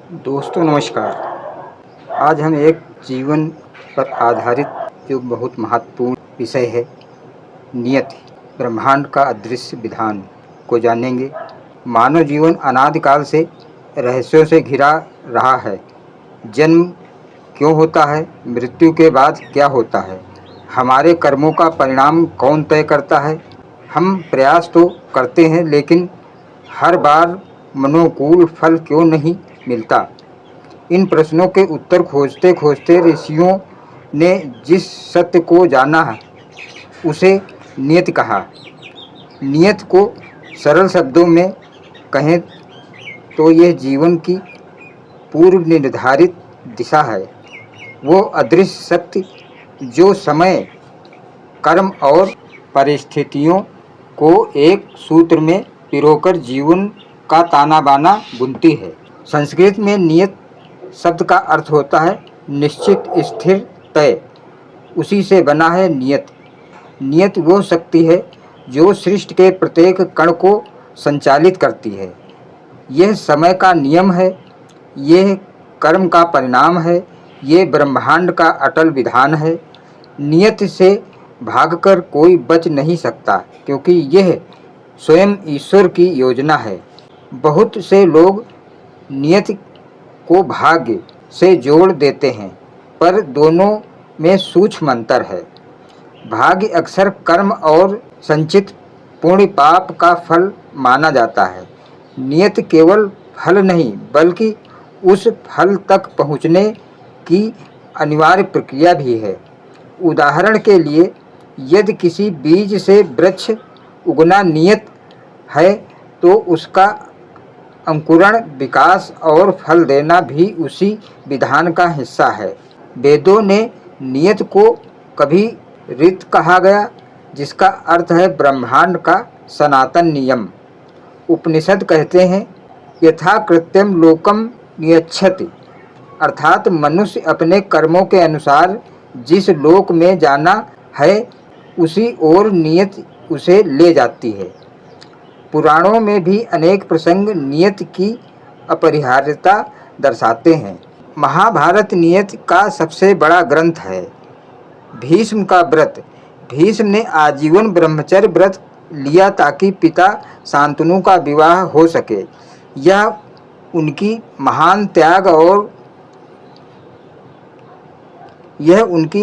दोस्तों नमस्कार। आज हम एक जीवन पर आधारित जो बहुत महत्वपूर्ण विषय है नियति, ब्रह्मांड का अदृश्य विधान को जानेंगे। मानव जीवन अनादिकाल से रहस्यों से घिरा रहा है। जन्म क्यों होता है, मृत्यु के बाद क्या होता है, हमारे कर्मों का परिणाम कौन तय करता है। हम प्रयास तो करते हैं लेकिन हर बार मनोकूल फल क्यों नहीं मिलता। इन प्रश्नों के उत्तर खोजते खोजते ऋषियों ने जिस सत्य को जाना है उसे नियति कहा। नियत को सरल शब्दों में कहें तो यह जीवन की पूर्व निर्धारित दिशा है, वो अदृश्य शक्ति जो समय, कर्म और परिस्थितियों को एक सूत्र में पिरोकर जीवन का ताना बाना बुनती है। संस्कृत में नियत शब्द का अर्थ होता है निश्चित, स्थिर, तय। उसी से बना है नियत। नियत वो शक्ति है जो सृष्टि के प्रत्येक कण को संचालित करती है। यह समय का नियम है, यह कर्म का परिणाम है, ये ब्रह्मांड का अटल विधान है। नियत से भागकर कोई बच नहीं सकता क्योंकि यह स्वयं ईश्वर की योजना है। बहुत से लोग नियत को भाग्य से जोड़ देते हैं, पर दोनों में सूक्ष्म अंतर है। भाग्य अक्सर कर्म और संचित पुण्य पाप का फल माना जाता है। नियत केवल फल नहीं बल्कि उस फल तक पहुँचने की अनिवार्य प्रक्रिया भी है। उदाहरण के लिए, यदि किसी बीज से वृक्ष उगना नियत है तो उसका अंकुरण, विकास और फल देना भी उसी विधान का हिस्सा है। वेदों ने नियत को कभी ऋत कहा गया, जिसका अर्थ है ब्रह्मांड का सनातन नियम। उपनिषद कहते हैं यथा कृत्यम लोकम नियच्छति, अर्थात मनुष्य अपने कर्मों के अनुसार जिस लोक में जाना है उसी ओर नियत उसे ले जाती है। पुराणों में भी अनेक प्रसंग नियत की अपरिहार्यता दर्शाते हैं। महाभारत नियत का सबसे बड़ा ग्रंथ है। भीष्म का व्रत, भीष्म ने आजीवन ब्रह्मचर्य व्रत लिया ताकि पिता शांतनु का विवाह हो सके। यह उनकी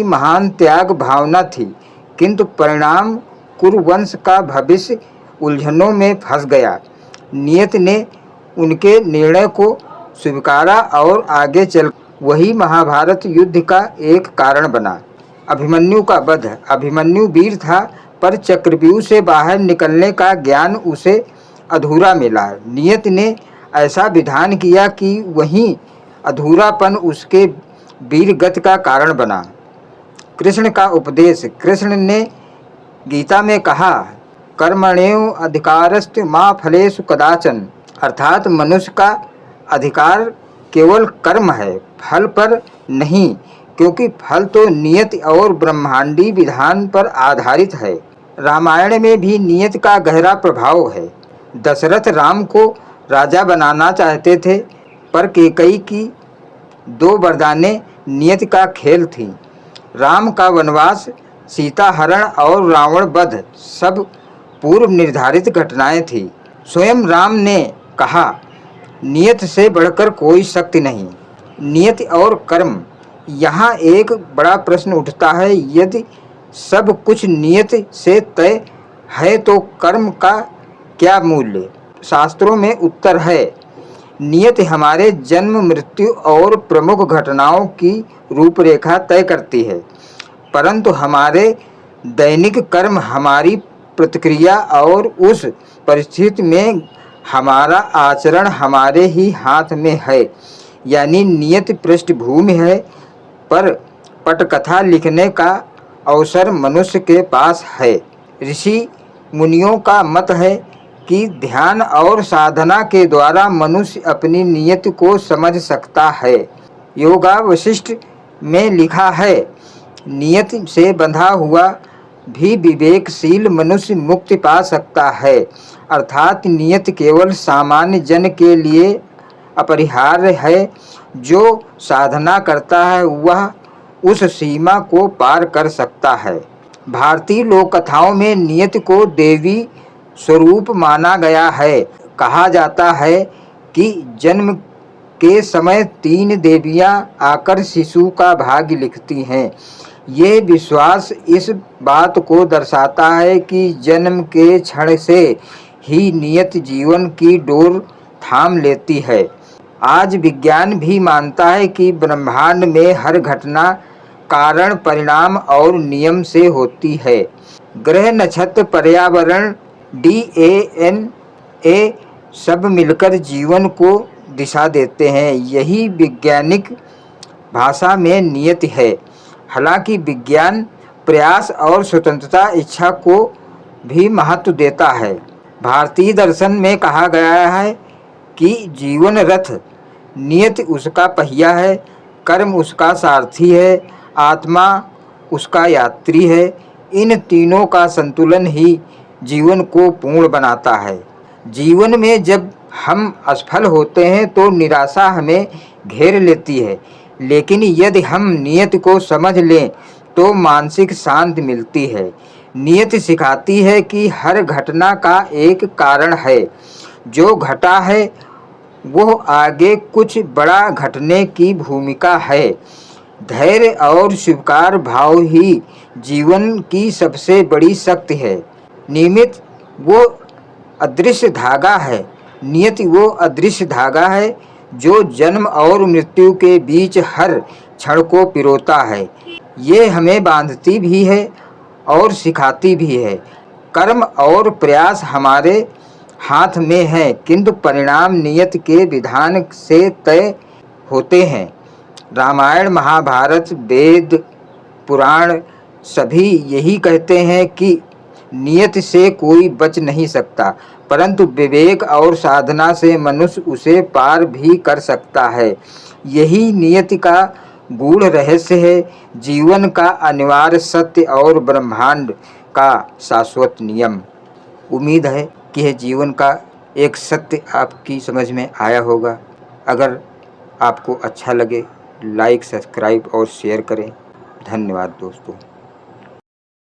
महान त्याग भावना थी, किंतु परिणाम कुरुवंश का भविष्य उलझनों में फंस गया। नियत ने उनके निर्णय को स्वीकारा और आगे चल वही महाभारत युद्ध का एक कारण बना। अभिमन्यु का वध, अभिमन्यु वीर था पर चक्रव्यूह से बाहर निकलने का ज्ञान उसे अधूरा मिला। नियत ने ऐसा विधान किया कि वही अधूरापन उसके वीर गति का कारण बना। कृष्ण का उपदेश, कृष्ण ने गीता में कहा कर्मण्यो अधिकारस्तु मा फलेषु कदाचन, अर्थात मनुष्य का अधिकार केवल कर्म है, फल पर नहीं, क्योंकि फल तो नियत और ब्रह्मांडी विधान पर आधारित है। रामायण में भी नियत का गहरा प्रभाव है। दशरथ राम को राजा बनाना चाहते थे, पर कैकेयी की 2 वरदानें नियत का खेल थीं। राम का वनवास, सीता हरण और रावण वध सब पूर्व निर्धारित घटनाएं थी। स्वयं राम ने कहा नियत से बढ़कर कोई शक्ति नहीं। नियत और कर्म, यहाँ एक बड़ा प्रश्न उठता है, यदि सब कुछ नियत से तय है तो कर्म का क्या मूल्य। शास्त्रों में उत्तर है नियत हमारे जन्म, मृत्यु और प्रमुख घटनाओं की रूपरेखा तय करती है, परंतु हमारे दैनिक कर्म, हमारी प्रतिक्रिया और उस परिस्थिति में हमारा आचरण हमारे ही हाथ में है। यानी नियत पृष्ठभूमि है, पर पटकथा लिखने का अवसर मनुष्य के पास है। ऋषि मुनियों का मत है कि ध्यान और साधना के द्वारा मनुष्य अपनी नियत को समझ सकता है। योगा वशिष्ठ में लिखा है नियत से बंधा हुआ भी विवेकशील मनुष्य मुक्ति पा सकता है, अर्थात नियत केवल सामान्य जन के लिए अपरिहार्य है। जो साधना करता है वह उस सीमा को पार कर सकता है। भारतीय लोक कथाओं में नियति को देवी स्वरूप माना गया है। कहा जाता है कि जन्म के समय 3 देवियां आकर शिशु का भाग्य लिखती हैं। ये विश्वास इस बात को दर्शाता है कि जन्म के क्षण से ही नियत जीवन की डोर थाम लेती है। आज विज्ञान भी मानता है कि ब्रह्मांड में हर घटना कारण परिणाम और नियम से होती है। ग्रह, नक्षत्र, पर्यावरण, DNA सब मिलकर जीवन को दिशा देते हैं। यही वैज्ञानिक भाषा में नियति है। हालांकि विज्ञान प्रयास और स्वतंत्रता इच्छा को भी महत्व देता है। भारतीय दर्शन में कहा गया है कि जीवन रथ, नियति उसका पहिया है, कर्म उसका सारथी है, आत्मा उसका यात्री है। इन तीनों का संतुलन ही जीवन को पूर्ण बनाता है। जीवन में जब हम असफल होते हैं तो निराशा हमें घेर लेती है, लेकिन यदि हम नियति को समझ लें तो मानसिक शांति मिलती है। नियति सिखाती है कि हर घटना का एक कारण है। जो घटा है वो आगे कुछ बड़ा घटने की भूमिका है। धैर्य और स्वीकार भाव ही जीवन की सबसे बड़ी शक्ति है। नियमित वो अदृश्य धागा है नियति वो अदृश्य धागा है जो जन्म और मृत्यु के बीच हर क्षण को पिरोता है। ये हमें बांधती भी है और सिखाती भी है। कर्म और प्रयास हमारे हाथ में है, किंतु परिणाम नियति के विधान से तय होते हैं। रामायण, महाभारत, वेद, पुराण सभी यही कहते हैं कि नियति से कोई बच नहीं सकता, परंतु विवेक और साधना से मनुष्य उसे पार भी कर सकता है। यही नियति का गूढ़ रहस्य है, जीवन का अनिवार्य सत्य और ब्रह्मांड का शाश्वत नियम। उम्मीद है कि यह जीवन का एक सत्य आपकी समझ में आया होगा। अगर आपको अच्छा लगे लाइक, सब्सक्राइब और शेयर करें। धन्यवाद दोस्तों।